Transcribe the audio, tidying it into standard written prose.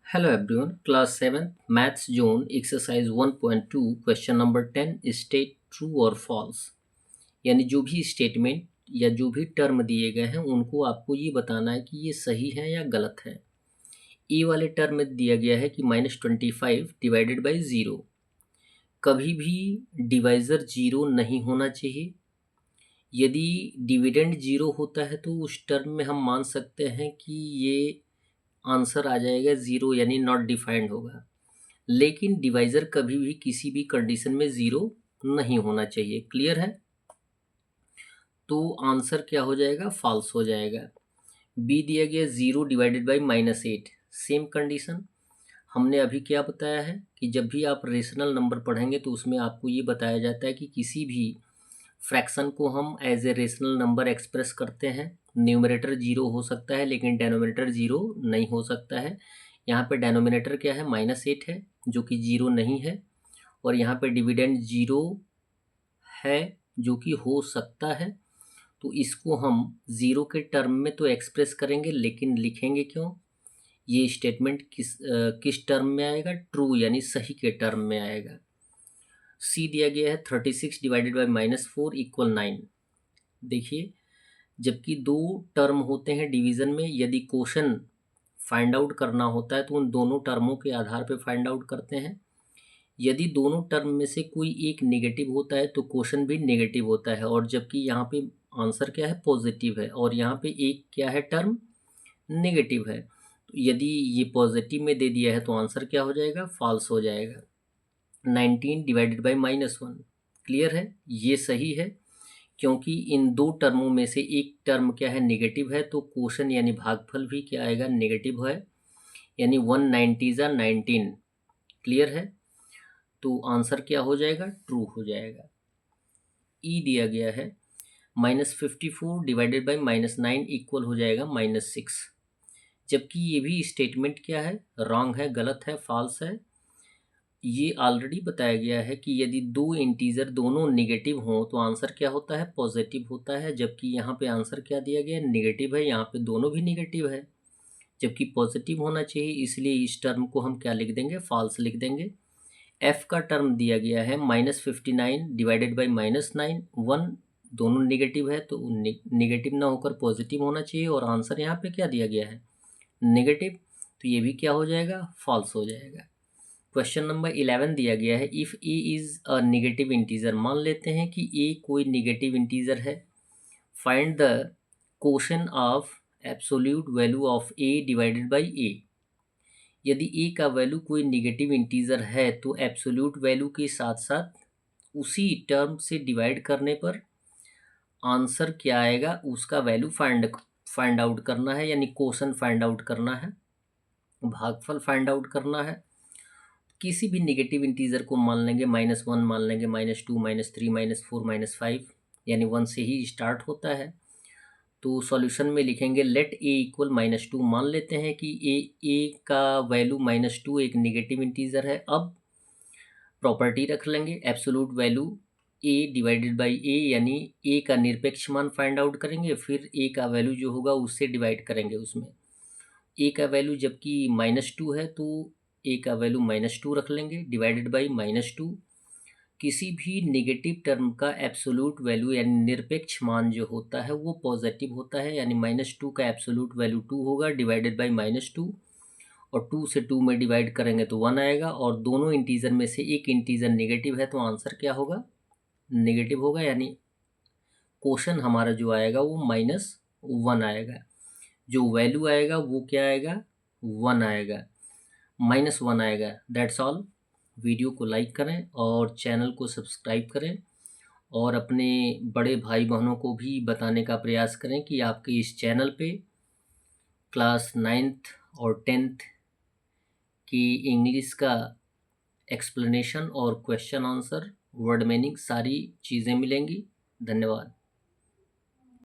Hello everyone, class 7th maths zone exercise 1.2 question number 10 state true और false. यानी जो भी स्टेटमेंट या जो भी टर्म दिए गए हैं उनको आपको ये बताना है कि ये सही है या गलत है। ए वाले टर्म में दिया गया है कि -25 डिवाइडेड बाई ज़ीरो। कभी भी डिवाइज़र ज़ीरो नहीं होना चाहिए। यदि डिविडेंड ज़ीरो होता है तो उस टर्म में हम मान सकते हैं कि ये आंसर आ जाएगा ज़ीरो, यानी नॉट डिफाइंड होगा। लेकिन डिवाइज़र कभी भी किसी भी कंडीशन में ज़ीरो नहीं होना चाहिए। क्लियर है? तो आंसर क्या हो जाएगा? फॉल्स हो जाएगा। बी दिया गया zero divided by -8, same condition. हमने अभी क्या बताया है कि जब भी आप रेशनल नंबर पढ़ेंगे तो उसमें आपको ये बताया जाता है कि किसी भी फ्रैक्शन को हम as a rational number express करते हैं। न्यूमरेटर जीरो हो सकता है लेकिन डेनोमिनेटर जीरो नहीं हो सकता है। यहाँ पे डेनोमिनेटर क्या है? -8 है जो कि जीरो नहीं है, और यहाँ पे डिविडेंड जीरो है जो कि हो सकता है। तो इसको हम ज़ीरो के टर्म में तो एक्सप्रेस करेंगे, लेकिन लिखेंगे क्यों? ये स्टेटमेंट किस टर्म में आएगा? ट्रू यानी सही के टर्म में आएगा। सी दिया गया है 36 डिवाइडेड बाई -4 इक्वल 9। देखिए, जबकि दो टर्म होते हैं डिवीज़न में, यदि क्वोशन फाइंड आउट करना होता है तो उन दोनों टर्मों के आधार पे फाइंड आउट करते हैं। यदि दोनों टर्म में से कोई एक नेगेटिव होता है तो क्वोशन भी नेगेटिव होता है, और जबकि यहाँ पे आंसर क्या है? पॉजिटिव है, और यहाँ पे एक क्या है? टर्म नेगेटिव है। तो यदि ये पॉजिटिव में दे दिया है तो आंसर क्या हो जाएगा? फॉल्स हो जाएगा। 19 डिवाइडेड बाई -1। क्लियर है? ये सही है, क्योंकि इन दो टर्मों में से एक टर्म क्या है? नेगेटिव है, तो क्वोशन यानी भागफल भी क्या आएगा? नेगेटिव है, यानी 190 क्लियर है? तो आंसर क्या हो जाएगा? ट्रू हो जाएगा। ई दिया गया है -54 डिवाइडेड बाई -9 इक्वल हो जाएगा -6। जबकि ये भी स्टेटमेंट क्या है? रॉन्ग है, गलत है, फॉल्स है। ये ऑलरेडी बताया गया है कि यदि दो इंटीजर दोनों नेगेटिव हों तो आंसर क्या होता है? पॉजिटिव होता है। जबकि यहाँ पे आंसर क्या दिया गया है? नेगेटिव है। यहाँ पे दोनों भी नेगेटिव है, जबकि पॉजिटिव होना चाहिए, इसलिए इस टर्म को हम क्या लिख देंगे? फॉल्स लिख देंगे। एफ का टर्म दिया गया है -59 डिवाइडेड बाई -9, 1 दोनों नेगेटिव है, तो नेगेटिव ना होकर पॉजिटिव होना चाहिए, और आंसर यहाँ पे क्या दिया गया है? नेगेटिव। तो ये भी क्या हो जाएगा? फॉल्स हो जाएगा। क्वेश्चन नंबर 11 दिया गया है, if A is a negative integer. मान लेते हैं कि ए कोई नेगेटिव इंटीजर है। Find the quotient of absolute value of A divided by A. यदि ए का वैल्यू कोई नेगेटिव इंटीजर है तो एब्सोल्यूट वैल्यू के साथ साथ उसी टर्म से डिवाइड करने पर आंसर क्या आएगा? उसका वैल्यू फाइंड आउट करना है, यानी क्वोशन फाइंड आउट करना है, भागफल फाइंड आउट करना है। किसी भी नेगेटिव इंटीजर को मान लेंगे, -1 मान लेंगे, -2 -3 -4 -5, यानी 1 से ही स्टार्ट होता है। तो सॉल्यूशन में लिखेंगे लेट ए इक्वल -2। मान लेते हैं कि ए का वैल्यू -2 एक नेगेटिव इंटीजर है। अब प्रॉपर्टी रख लेंगे absolute value A divided by A, यानी ए का निरपेक्ष मान फाइंड आउट करेंगे, फिर ए का वैल्यू जो होगा उससे डिवाइड करेंगे उसमें। ए का वैल्यू जबकि -2 है तो ए का वैल्यू -2 रख लेंगे डिवाइडेड बाई -2। किसी भी नेगेटिव टर्म का एब्सोल्यूट वैल्यू यानी निरपेक्ष मान जो होता है वो पॉजिटिव होता है, यानी -2 का एब्सोल्यूट वैल्यू 2 होगा डिवाइडेड बाई -2, और 2 से 2 में डिवाइड करेंगे तो 1 आएगा, और दोनों इंटीजर में से एक इंटीजर नेगेटिव है तो आंसर क्या होगा? नेगेटिव होगा, यानी क्वोशन हमारा जो आएगा वो -1 आएगा। जो वैल्यू आएगा वो क्या आएगा? 1 आएगा, -1 आएगा। That's all. वीडियो को लाइक करें और चैनल को सब्सक्राइब करें, और अपने बड़े भाई बहनों को भी बताने का प्रयास करें कि आपके इस चैनल पे क्लास 9th और 10th की इंग्लिश का एक्सप्लेनेशन और क्वेश्चन आंसर, वर्ड मीनिंग सारी चीज़ें मिलेंगी। धन्यवाद।